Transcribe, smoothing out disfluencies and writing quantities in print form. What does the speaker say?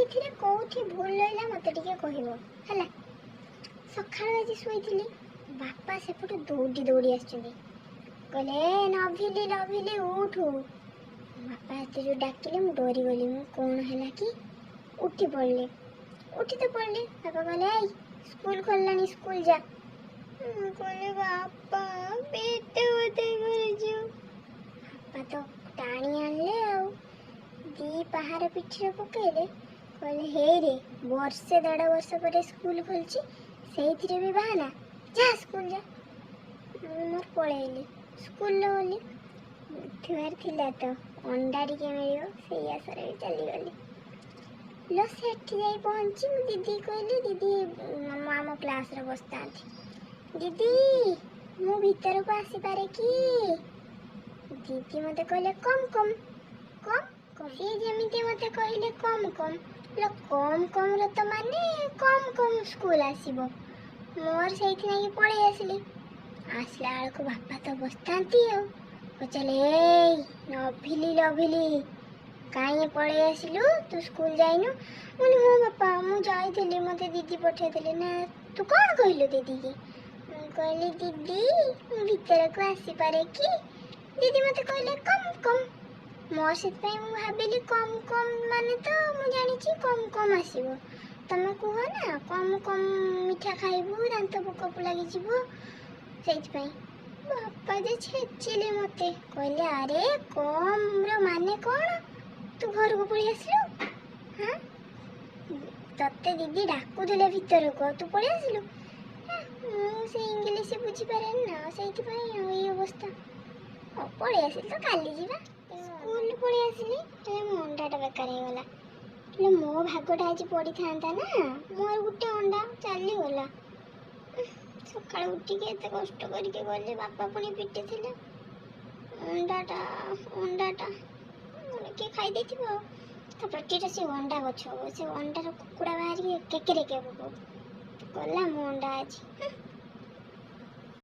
ଏଥିରେ କୋଉଠି ଭୁଲ ରହିଲା ମୋତେ ଟିକେ କହିବ ହେଲା। ସକାଳୁ ଆଜି ଶୋଇଥିଲି, ବାପା ସେପଟୁ ଦୌଡ଼ି ଦୌଡ଼ି ଆସିଛନ୍ତି, କହିଲେ ନଭିଲି ନଭିଲି ଉଠୁ। ବାପା ଏତେ ଯୋଉ ଡାକିଲେ ମୁଁ ଡରିଗଲି। ମୁଁ କ'ଣ ହେଲା କି ଉଠି ପଡ଼ିଲି। ଉଠି ତ ପଡ଼ିଲି, ବାପା କହିଲେ ଏଇ ସ୍କୁଲ ଖୋଲିଲାଣି ସ୍କୁଲ ଯା। ମୁଁ କହିଲି ବାପା ପେଟ ବଥା କରିଛୁ। ବାପା ତ ଟାଣି ଆଣିଲେ ଆଉ ଦି ପାହାର ପିଠିରେ ପକେଇଲେ, କହିଲେ ହେଇରେ ବର୍ଷେ 1.5 ବର୍ଷ ପରେ ସ୍କୁଲ ଖୋଲିଛି, ସେଇଥିରେ ବି ବାହାନା, ଯା ସ୍କୁଲ ଯା। ମୁଁ ମୋର ପଳେଇଲି ସ୍କୁଲ ଗଲି। ଉଠିବାର ଥିଲା ତ ଅଣ୍ଡା ଟିକେ ମିଳିବ ସେଇ ଆଶାରେ ବି ଚାଲିଗଲି। लो ସେଠି ଯାଇ ପହଞ୍ଚି ମୁଁ ଦିଦି କହିଲି, ଦିଦି ମୁଁ ଆମ କ୍ଲାସରେ ବସିଥାନ୍ତି, ଦିଦି ମୁଁ ଭିତରକୁ ଆସିପାରେ କି? ଦିଦି ମୋତେ କହିଲେ କମ୍ କମ୍ କମ୍ କମ୍। ସିଏ ଯେମିତି ମୋତେ କହିଲେ କମ୍ କମ୍, ଲୋ କମ୍ କମ୍ ର ତ ମାନେ କମ୍ କମ୍ ସ୍କୁଲ ଆସିବ। ମୋର ସେଇଥିପାଇଁ ପଳେଇ ଆସିଲି। ଆସିଲା ବେଳକୁ ବାପା ତ ବସିଥାନ୍ତି ଆଉ ପଚାରିଲେ ଏଇ ନଭିଲି ନଭିଲି କାହିଁ ପଳେଇ ଆସିଲୁ, ତୁ ସ୍କୁଲ ଯାଇନୁ? ମୁଁ କହିଲି ହଁ ବାପା ମୁଁ ଯାଇଥିଲି, ମୋତେ ଦିଦି ପଠେଇଥିଲେ। ନା ତୁ କ'ଣ କହିଲୁ ଦିଦିକି? ମୁଁ କହିଲି ଦିଦି ମୁଁ ଭିତରକୁ ଆସିପାରେ କି? ଦିଦି ମୋତେ କହିଲେ କମ୍ କମ୍। ମୋର ସେଥିପାଇଁ ମୁଁ ଭାବିଲି କମ୍ କମ୍ ମାନେ ତ ମୁଁ ଜାଣିଛି କମ୍ କମ୍ ଆସିବ। ତମେ କୁହ ନା କମ୍ କମ୍ ମିଠା ଖାଇବୁ, ଦାନ୍ତ ପୋକ ଲାଗିଯିବ, ସେଇଥିପାଇଁ। ବାପା ଯେ ଛେଚିଲେ ମୋତେ, କହିଲେ ଆରେ କମ୍ ର ମାନେ କ'ଣ? ତୁ ଘରକୁ ପଳେଇ ଆସିଲୁ? ହଁ ତତେ ଦିଦି ଡାକୁଥିଲେ ଭିତରକୁ, ତୁ ପଳେଇ ଆସିଲୁ? ମୁଁ ସେ ଇଂଲିଶ ବୁଝିପାରେନି ନା, ସେଇଥିପାଇଁ ଏଇ ଅବସ୍ଥା। ପଳେଇ ଆସିଲି ତ କାଲି ଯିବା। ସ୍କୁଲ ପଳେଇ ଆସିଲି, ହେଲେ ମୋ ଅଣ୍ଡାଟା ବେକାର ହେଇଗଲା। ହେଲେ ମୋ ଭାଗଟା ଆଜି ପଡ଼ିଥାନ୍ତା ନା, ମୋର ଗୋଟେ ଅଣ୍ଡା ଚାଲିଗଲା। ସକାଳୁ ଉଠିକି ଏତେ କଷ୍ଟ କରିକି ଗଲି, ବାପା ପୁଣି ପିଟିଥିଲେ। ଅଣ୍ଡାଟା କିଏ ଖାଇ ଦେଇଥିବ ଆଉ। ତା ପେଟିରେ ସେ ଅଣ୍ଡା ଗଛ ହବ, ସେ ଅଣ୍ଡାର କୁକୁଡ଼ା ବାହାରିକି କେକେରେ ଗଲା ମୋ ଅଣ୍ଡା ଆଜି।